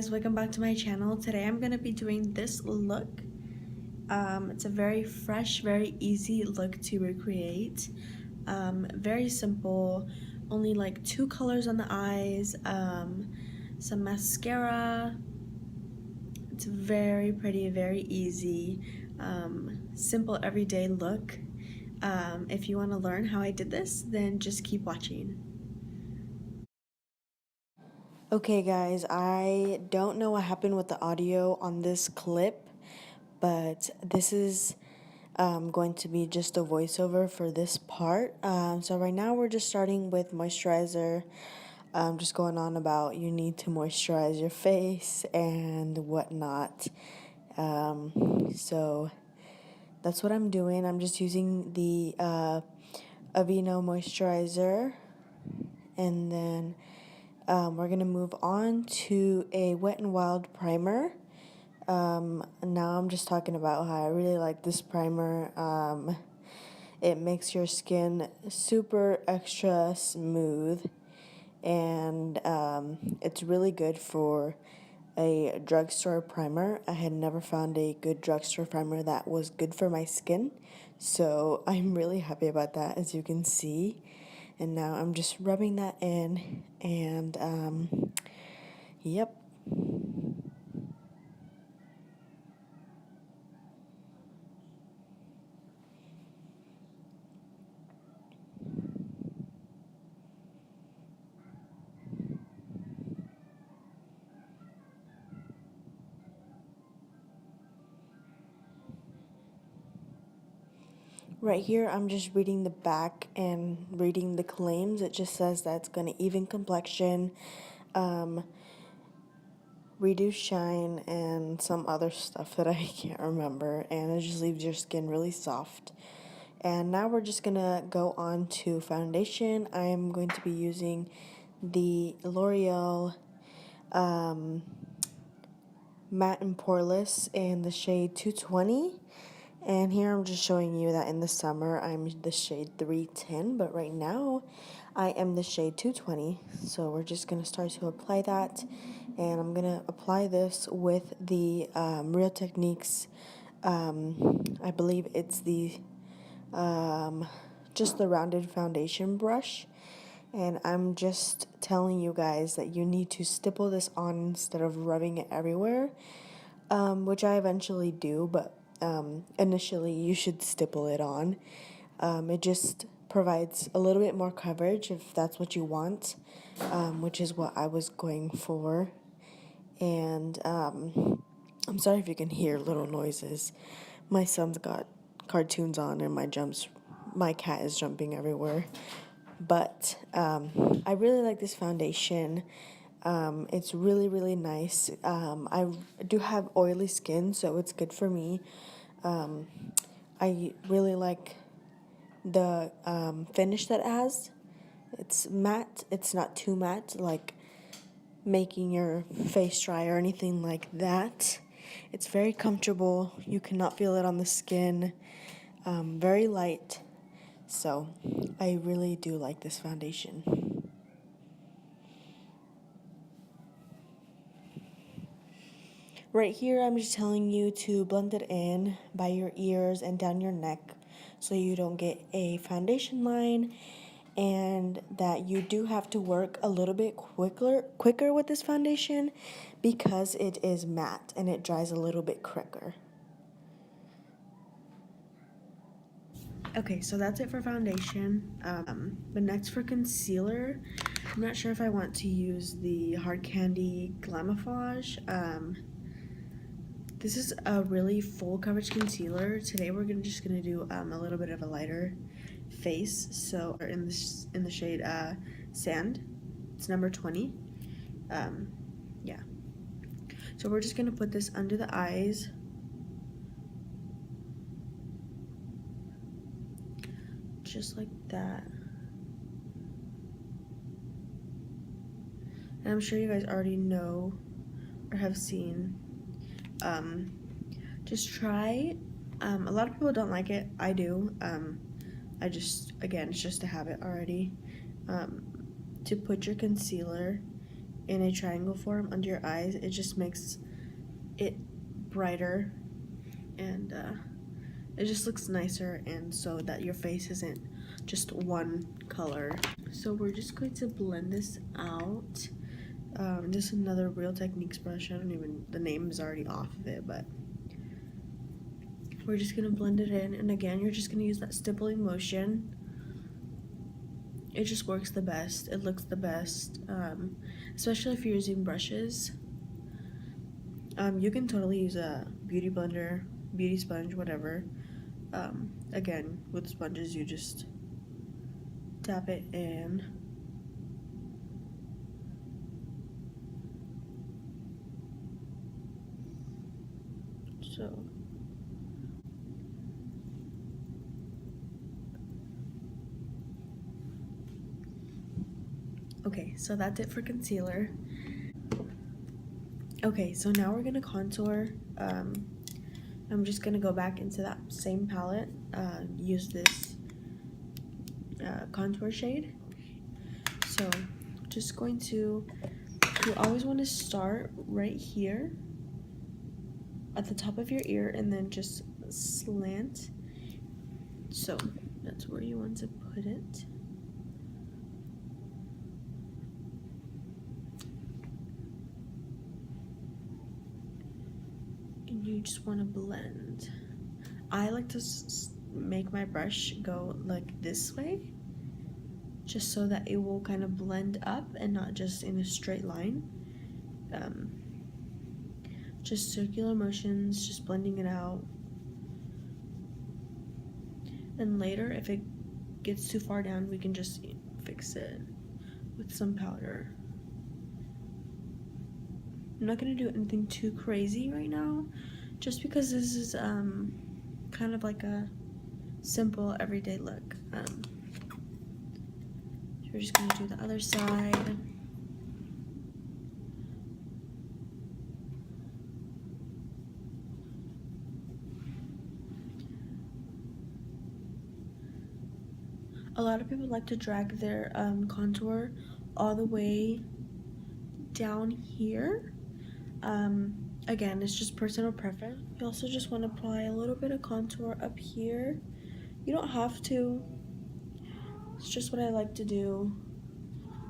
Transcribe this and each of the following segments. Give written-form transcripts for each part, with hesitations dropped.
guys, welcome back to my channel. Today I'm gonna be doing this look. It's a very fresh, very easy look to recreate. Very simple, only like 2 colors on the eyes, some mascara. It's very pretty, very easy, simple everyday look. If you want to learn how I did this, then just keep watching. Okay guys, I don't know what happened with the audio on this clip, but this is going to be just a voiceover for this part. So right now we're just starting with moisturizer, just going on about you need to moisturize your face and whatnot. So that's what I'm doing. I'm just using the Aveeno moisturizer, and then we're going to move on to a Wet n Wild primer. Now I'm just talking about how I really like this primer. It makes your skin super extra smooth, and it's really good for a drugstore primer. I had never found a good drugstore primer that was good for my skin, so I'm really happy about that, as you can see. And now I'm just rubbing that in, and yep. Right here, I'm just reading the back and reading the claims. It just says that it's going to even complexion, reduce shine, and some other stuff that I can't remember. And it just leaves your skin really soft. And now we're just going to go on to foundation. I'm going to be using the L'Oreal Matte and Poreless in the shade 220. And here I'm just showing you that in the summer I'm the shade 310, but right now I am the shade 220. So we're just going to start to apply that, and I'm going to apply this with the Real Techniques, I believe it's the just the rounded foundation brush. And I'm just telling you guys that you need to stipple this on instead of rubbing it everywhere, which I eventually do, but initially you should stipple it on. It just provides a little bit more coverage if that's what you want, which is what I was going for. And I'm sorry if you can hear little noises. My son's got cartoons on, and my cat is jumping everywhere. But I really like this foundation. It's really, really nice. I do have oily skin, so it's good for me. I really like the finish that it has. It's matte. It's not too matte, like making your face dry or anything like that. It's very comfortable. You cannot feel it on the skin. Very light. So I really do like this foundation. Right here, I'm just telling you to blend it in by your ears and down your neck so you don't get a foundation line, and that you do have to work a little bit quicker with this foundation because it is matte and it dries a little bit quicker. Okay, so that's it for foundation. But next for concealer, I'm not sure if I want to use the Hard Candy Glamiflage. This is a really full coverage concealer. Today we're just gonna do a little bit of a lighter face. So in the shade Sand. It's number 20. Yeah. So we're just gonna put this under the eyes. Just like that. And I'm sure you guys already know or have seen. Just try. A lot of people don't like it. I do. Again, it's just a habit already. To put your concealer in a triangle form under your eyes. It just makes it brighter, and it just looks nicer, and so that your face isn't just one color. So we're just going to blend this out. Just another Real Techniques brush. I don't even, the name is already off of it, but we're just gonna blend it in. And again, you're just gonna use that stippling motion. It just works the best. It looks the best, especially if you're using brushes. You can totally use a beauty blender, beauty sponge, whatever. Again, with sponges, you just tap it in. So okay, so that's it for concealer. Okay, so now we're gonna contour. I'm just gonna go back into that same palette, use this contour shade. So just going to, you always want to start right here at the top of your ear and then just slant. So that's where you want to put it. And you just want to blend. I like to make my brush go like this way, just so that it will kind of blend up and not just in a straight line. Just circular motions, just blending it out. And later, if it gets too far down, we can just fix it with some powder. I'm not gonna do anything too crazy right now, just because this is kind of like a simple everyday look. So we're just gonna do the other side. A lot of people like to drag their contour all the way down here. Again, it's just personal preference. You also just want to apply a little bit of contour up here. You don't have to. It's just what I like to do,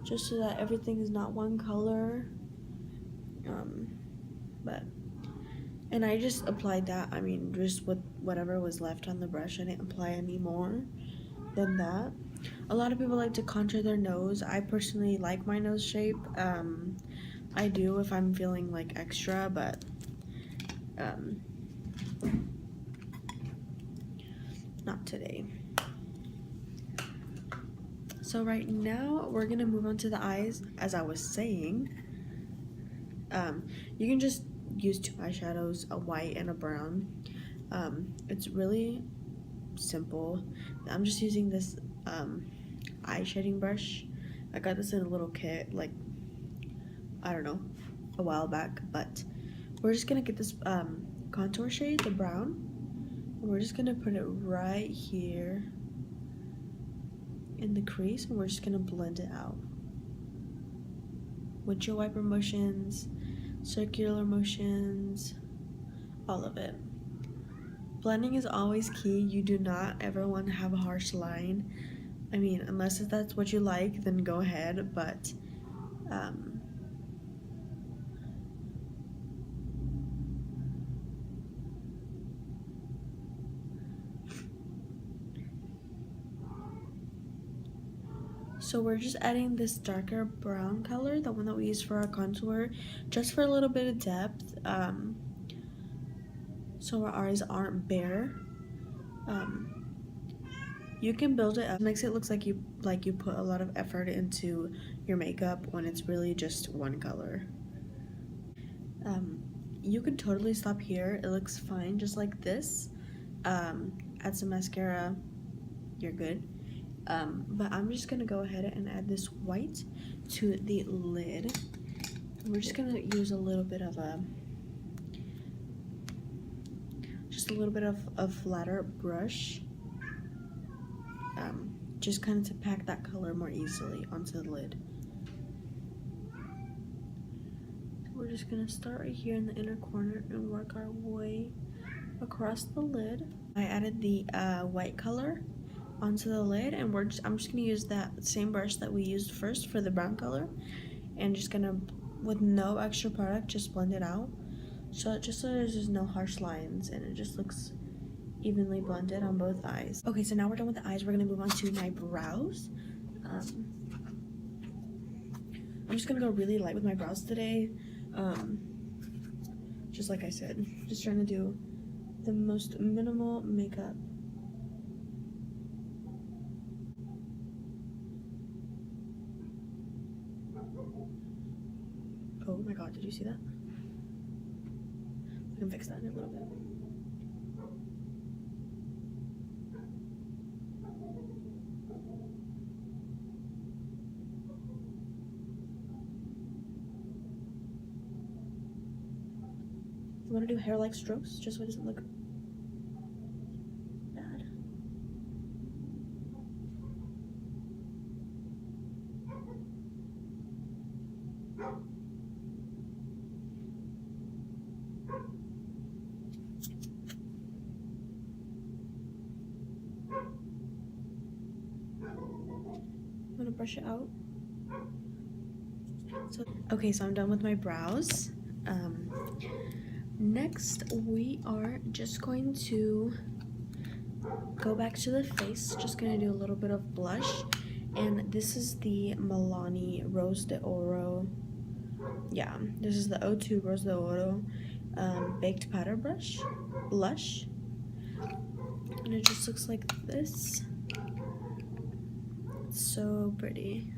just so that everything is not one color. And I just applied that. I mean, just with whatever was left on the brush. I didn't apply any more than that. A lot of people like to contour their nose. I personally like my nose shape. I do if I'm feeling like extra, but not today. So right now we're gonna move on to the eyes. As I was saying, you can just use two eyeshadows, a white and a brown. It's really simple. I'm just using this eye shading brush. I got this in a little kit, like, I don't know, a while back, but we're just gonna get this contour shade, the brown, and we're just gonna put it right here in the crease, and we're just gonna blend it out. Windshield wiper motions, circular motions, all of it. Blending is always key. You do not ever want to have a harsh line. I mean, unless that's what you like, then go ahead, but so we're just adding this darker brown color, the one that we use for our contour, just for a little bit of depth, so our eyes aren't bare. You can build it up. It makes it look like you put a lot of effort into your makeup when it's really just one color. You could totally stop here. It looks fine, just like this. Add some mascara, you're good. But I'm just gonna go ahead and add this white to the lid. We're just gonna use a little bit of a flatter brush, just kind of to pack that color more easily onto the lid. we're just gonna start right here in the inner corner and work our way across the lid. I added the white color onto the lid, and I'm just gonna use that same brush that we used first for the brown color, and just gonna, with no extra product, just blend it out. So there's just no harsh lines, and it just looks evenly blended on both eyes. Okay, so now we're done with the eyes. We're gonna move on to my brows. I'm just gonna go really light with my brows today. Just like I said, just trying to do the most minimal makeup. Oh my god, did you see that? I can fix that in a little bit. I'm gonna do hair-like strokes just so it doesn't look bad. I'm gonna brush it out. Okay, so I'm done with my brows. Next, we are just going to go back to the face. Just gonna do a little bit of blush, and this is the Milani Rose de Oro. Yeah, this is the O2 Rose de Oro baked powder blush, and it just looks like this. It's so pretty.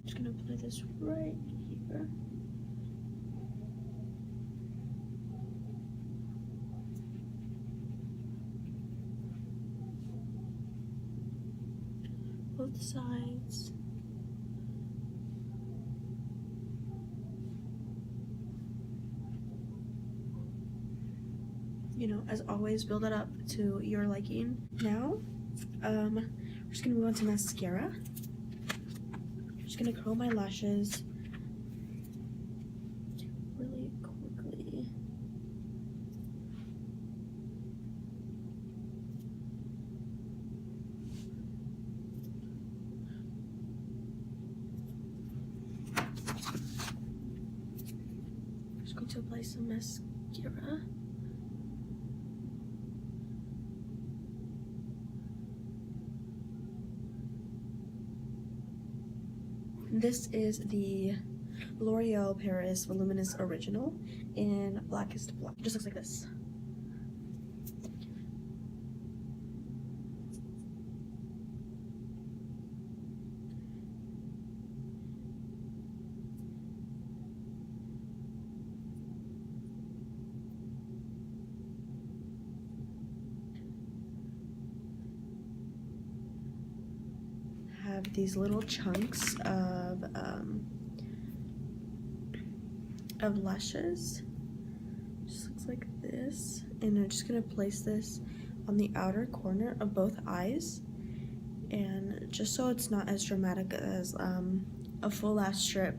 Just gonna apply this right here. Both sides. You know, as always, build it up to your liking. Now, we're just gonna move on to mascara. I'm just gonna curl my lashes really quickly. Just going to apply some mascara. This is the L'Oreal Paris Voluminous Original in Blackest Black. It just looks like this. Have these little chunks of lashes. Just looks like this, and I'm just gonna place this on the outer corner of both eyes, and just so it's not as dramatic as a full lash strip,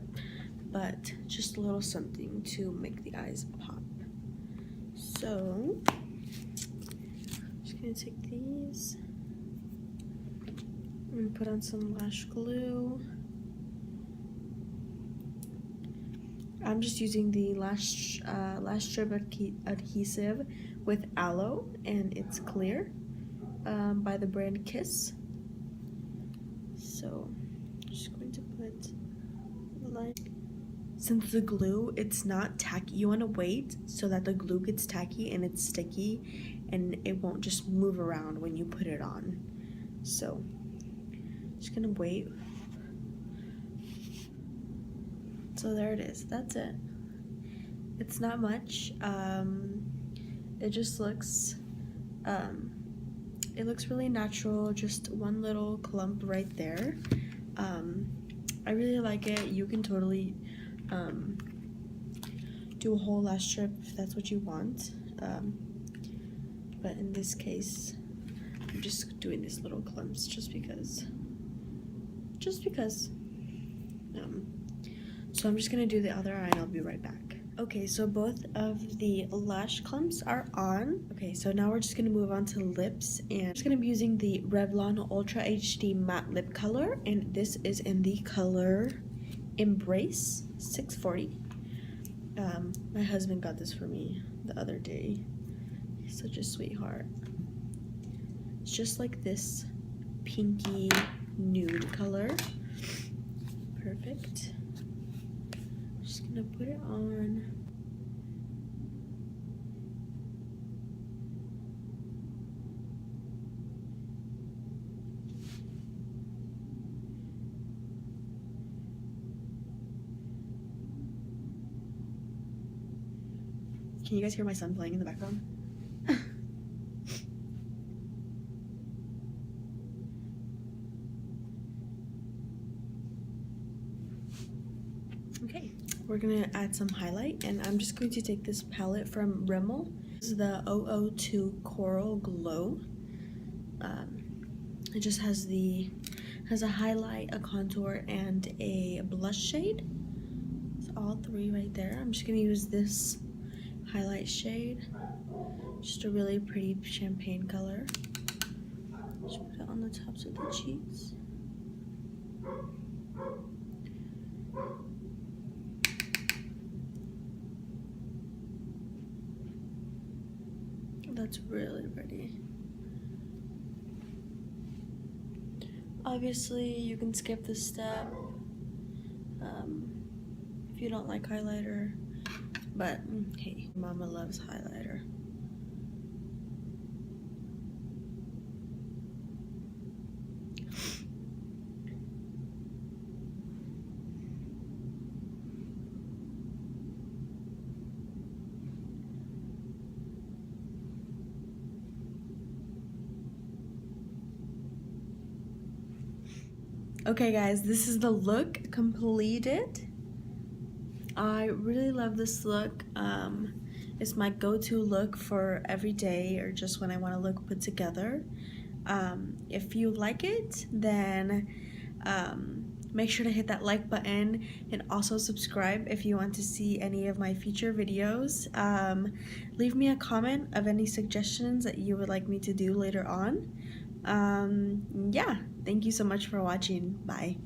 but just a little something to make the eyes pop. So I'm just gonna take these. I'm gonna put on some lash glue. I'm just using the lash strip adhesive with aloe, and it's clear by the brand Kiss. So I'm just going to put the line. Since the glue, it's not tacky, you want to wait so that the glue gets tacky and it's sticky and it won't just move around when you put it on. So just gonna wait. So there it is. That's it. It's not much. It just looks it looks really natural. Just one little clump right there. I really like it. You can totally do a whole lash strip if that's what you want. But in this case, I'm just doing these little clumps just because. So I'm just gonna do the other eye and I'll be right back. Okay, so both of the lash clumps are on. Okay, so now we're just gonna move on to lips, and I'm just gonna be using the Revlon Ultra HD Matte Lip Color, and this is in the color Embrace 640. My husband got this for me the other day. He's such a sweetheart. It's just like this pinky nude color. Perfect. Just gonna put it on. Can you guys hear my son playing in the background? Okay, we're gonna add some highlight, and I'm just going to take this palette from Rimmel. This is the 002 Coral Glow. It just has a highlight, a contour, and a blush shade. It's all three right there. I'm just gonna use this highlight shade, just a really pretty champagne color. Just put it on the tops of the cheeks. That's really pretty. Obviously, you can skip this step if you don't like highlighter, but hey, Mama loves highlighter. Okay guys, this is the look completed. I really love this look. It's my go-to look for every day or just when I want to look put together. If you like it, then make sure to hit that like button and also subscribe if you want to see any of my future videos. Leave me a comment of any suggestions that you would like me to do later on. Yeah, thank you so much for watching. Bye.